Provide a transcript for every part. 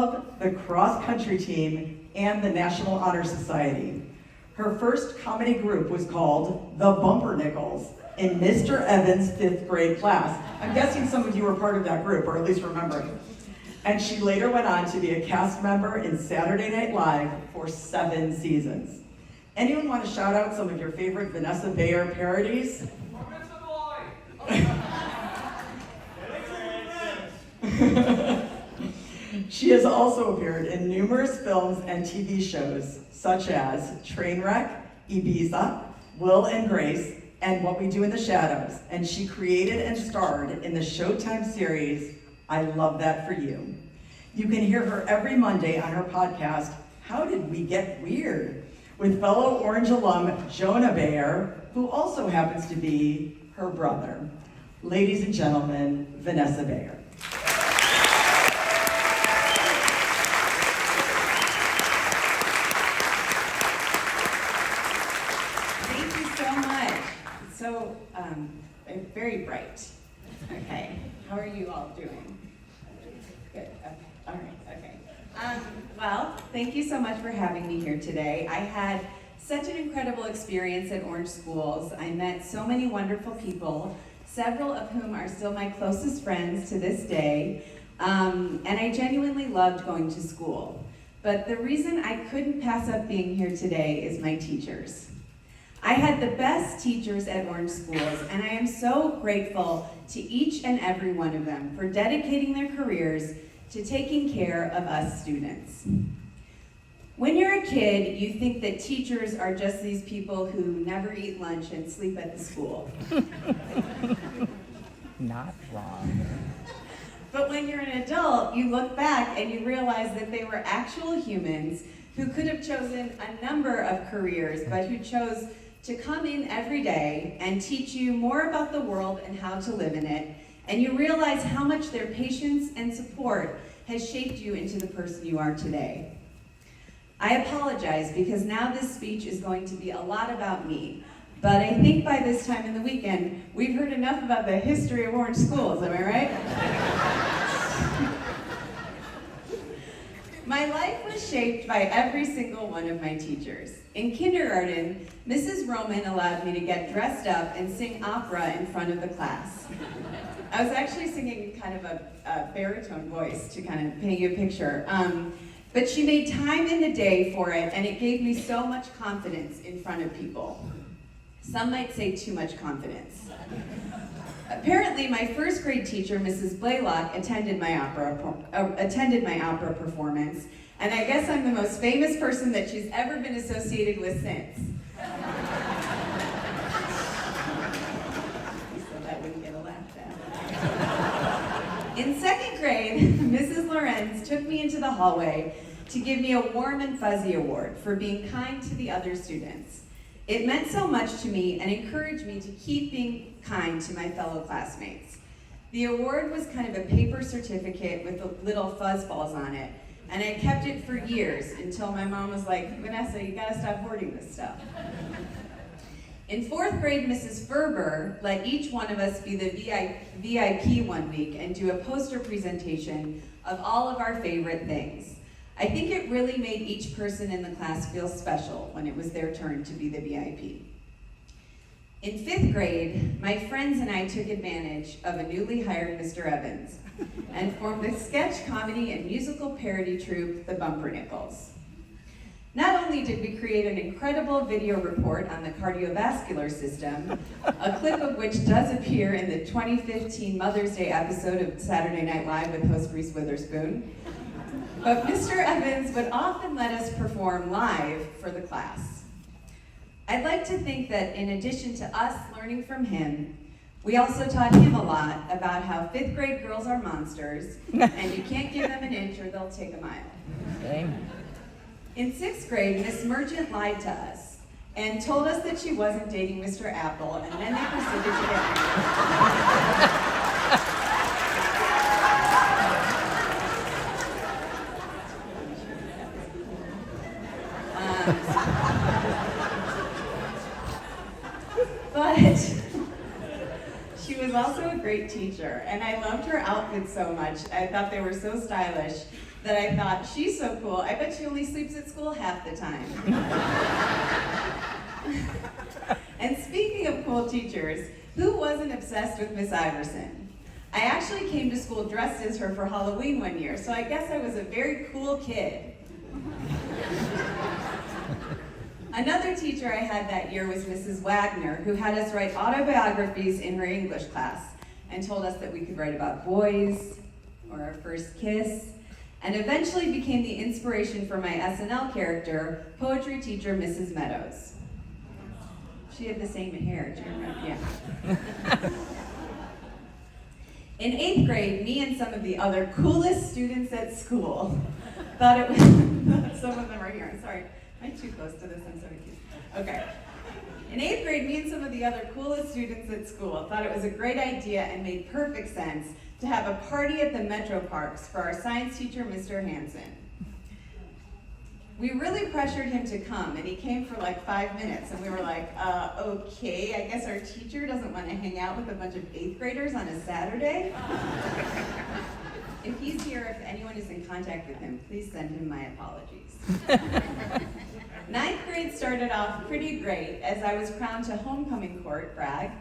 the cross-country team, and the National Honor Society. Her first comedy group was called the Bumpernickels in Mr. Evans' 5th grade class. I'm guessing some of you were part of that group, or at least remember it. And she later went on to be a cast member in Saturday Night Live for 7 seasons. Anyone want to shout out some of your favorite Vanessa Bayer parodies? She has also appeared in numerous films and TV shows, such as Trainwreck, Ibiza, Will and Grace, and What We Do in the Shadows. And she created and starred in the Showtime series, I Love That For You. You can hear her every Monday on her podcast, How Did We Get Weird? With fellow Orange alum Jonah Bayer, who also happens to be her brother. Ladies and gentlemen, Vanessa Bayer. So, very bright. Okay, how are you all doing? Good, okay, all right, okay. Well, thank you so much for having me here today. I had such an incredible experience at Orange Schools. I met so many wonderful people, several of whom are still my closest friends to this day, and I genuinely loved going to school. But the reason I couldn't pass up being here today is my teachers. I had the best teachers at Orange Schools, and I am so grateful to each and every one of them for dedicating their careers to taking care of us students. When you're a kid, you think that teachers are just these people who never eat lunch and sleep at the school. Not wrong. But when you're an adult, you look back and you realize that they were actual humans who could have chosen a number of careers, but who chose to come in every day and teach you more about the world and how to live in it, and you realize how much their patience and support has shaped you into the person you are today. I apologize because now this speech is going to be a lot about me, but I think by this time in the weekend, we've heard enough about the history of Orange Schools, am I right? My life was shaped by every single one of my teachers. In kindergarten, Mrs. Roman allowed me to get dressed up and sing opera in front of the class. I was actually singing kind of a baritone voice to kind of paint you a picture. But she made time in the day for it, and it gave me so much confidence in front of people. Some might say too much confidence. Apparently, my first grade teacher, Mrs. Blaylock, attended my opera performance, and I guess I'm the most famous person that she's ever been associated with since. So that wouldn't get a laugh at. In 2nd grade, Mrs. Lorenz took me into the hallway to give me a warm and fuzzy award for being kind to the other students. It meant so much to me and encouraged me to keep being kind to my fellow classmates. The award was kind of a paper certificate with little fuzzballs on it, and I kept it for years until my mom was like, Vanessa, you gotta stop hoarding this stuff. In 4th grade, Mrs. Ferber let each one of us be the VIP one week and do a poster presentation of all of our favorite things. I think it really made each person in the class feel special when it was their turn to be the VIP. In 5th grade, my friends and I took advantage of a newly hired Mr. Evans and formed the sketch comedy and musical parody troupe, the Bumpernickels. Not only did we create an incredible video report on the cardiovascular system, a clip of which does appear in the 2015 Mother's Day episode of Saturday Night Live with host Reese Witherspoon, but Mr. Evans would often let us perform live for the class. I'd like to think that in addition to us learning from him, we also taught him a lot about how 5th grade girls are monsters, and you can't give them an inch or they'll take a mile. Okay. In 6th grade, Miss Merchant lied to us and told us that she wasn't dating Mr. Apple, and then they proceeded to get married. But she was also a great teacher, and I loved her outfits so much. I thought they were so stylish. that I thought, she's so cool, I bet she only sleeps at school half the time. And speaking of cool teachers, who wasn't obsessed with Miss Iverson? I actually came to school dressed as her for Halloween one year, so I guess I was a very cool kid. Another teacher I had that year was Mrs. Wagner, who had us write autobiographies in her English class and told us that we could write about boys or our first kiss, and eventually became the inspiration for my SNL character, poetry teacher Mrs. Meadows. She had the same hair, do you remember? Yeah. In 8th grade, me and some of the other coolest students at school thought it was, some of them are here, I'm sorry. Am I too close to this? I'm so confused. Okay. In 8th grade, me and some of the other coolest students at school thought it was a great idea and made perfect sense to have a party at the Metro Parks for our science teacher, Mr. Hansen. We really pressured him to come, and he came for like 5 minutes, and we were like, okay, I guess our teacher doesn't want to hang out with a bunch of 8th graders on a Saturday? If he's here, if anyone is in contact with him, please send him my apologies. 9th grade started off pretty great as I was crowned to homecoming court, brag.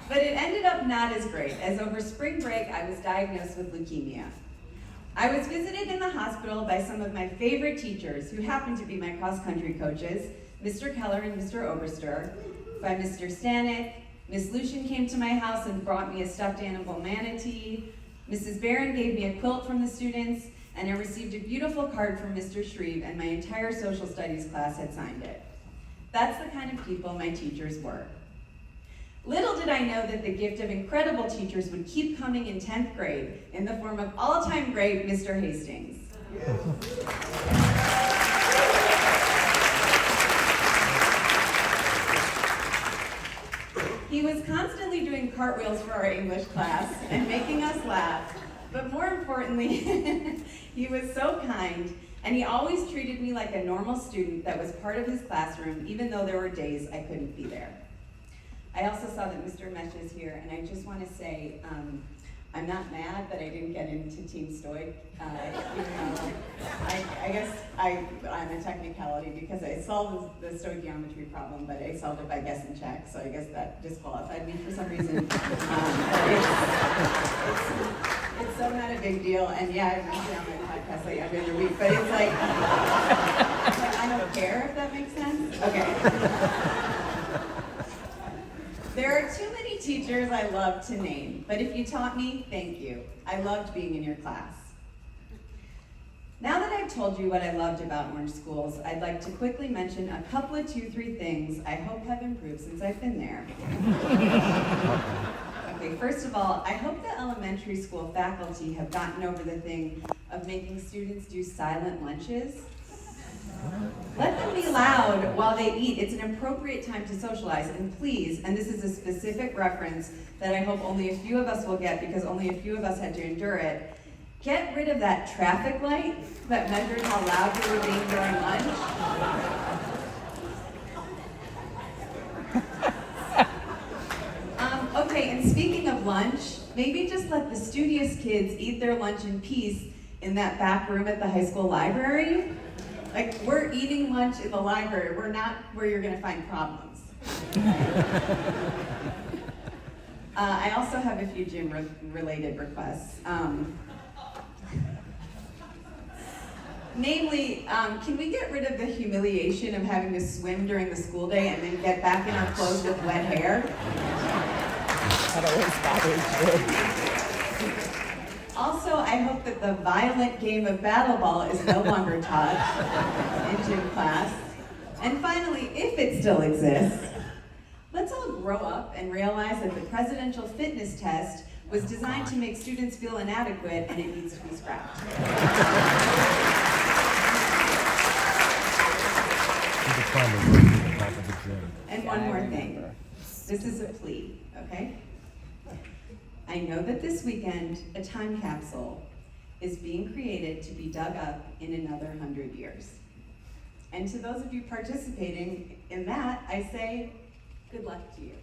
But it ended up not as great, as over spring break I was diagnosed with leukemia. I was visited in the hospital by some of my favorite teachers who happened to be my cross-country coaches, Mr. Keller and Mr. Oberster, by Mr. Stanek. Miss Lucian came to my house and brought me a stuffed animal manatee. Mrs. Barron gave me a quilt from the students, and I received a beautiful card from Mr. Shreve, and my entire social studies class had signed it. That's the kind of people my teachers were. Little did I know that the gift of incredible teachers would keep coming in 10th grade in the form of all-time great Mr. Hastings. He was constantly doing cartwheels for our English class and making us laugh, but more importantly, he was so kind, and he always treated me like a normal student that was part of his classroom, even though there were days I couldn't be there. I also saw that Mr. Mesh is here, and I just want to say, I'm not mad that I didn't get into Team Stoic. I guess I'm a technicality because I solved the stoichiometry problem, but I solved it by guess and check, so I guess that disqualified me for some reason. It's so not a big deal, and yeah, I've mentioned on my podcast like every other week, but it's like I don't care if that makes sense. Okay. There are too many teachers I love to name, but if you taught me, thank you. I loved being in your class. Now that I've told you what I loved about Orange Schools, I'd like to quickly mention a couple of 2-3 things I hope have improved since I've been there. Okay, first of all, I hope the elementary school faculty have gotten over the thing of making students do silent lunches. Let them be loud while they eat. It's an appropriate time to socialize. And please, and this is a specific reference that I hope only a few of us will get because only a few of us had to endure it, get rid of that traffic light that measured how loud we were being during lunch. Okay, and speaking of lunch, maybe just let the studious kids eat their lunch in peace in that back room at the high school library. Like, we're eating lunch in the library. We're not where you're gonna find problems. I also have a few gym-related requests. Namely, can we get rid of the humiliation of having to swim during the school day and then get back in our clothes with wet hair? That always bothers you. Also, I hope that the violent game of battle ball is no longer taught in gym class. And finally, if it still exists, let's all grow up and realize that the presidential fitness test was designed to make students feel inadequate and it needs to be scrapped. And one more thing. This is a plea, okay? I know that this weekend, a time capsule is being created to be dug up in another 100 years. And to those of you participating in that, I say, good luck to you.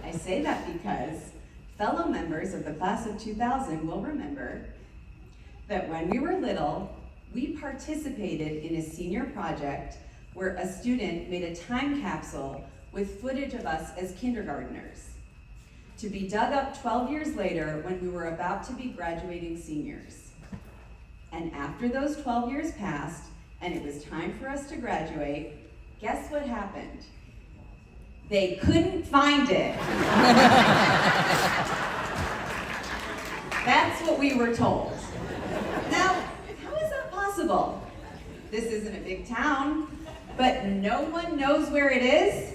I say that because Fellow members of the class of 2000 will remember that when we were little, we participated in a senior project where a student made a time capsule with footage of us as kindergartners, to be dug up 12 years later when we were about to be graduating seniors. And after those 12 years passed, and it was time for us to graduate, guess what happened? They couldn't find it. That's what we were told. Now, how is that possible? This isn't a big town, but no one knows where it is?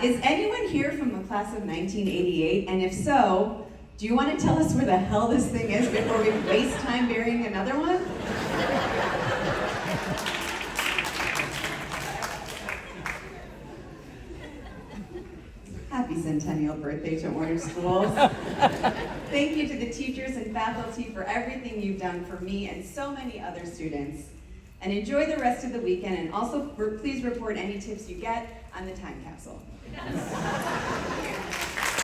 Is anyone here from the class of 1988? And if so, do you want to tell us where the hell this thing is before we waste time burying another one? Happy centennial birthday to Orange Schools. Thank you to the teachers and faculty for everything you've done for me and so many other students. And enjoy the rest of the weekend, and also please report any tips you get on the time capsule.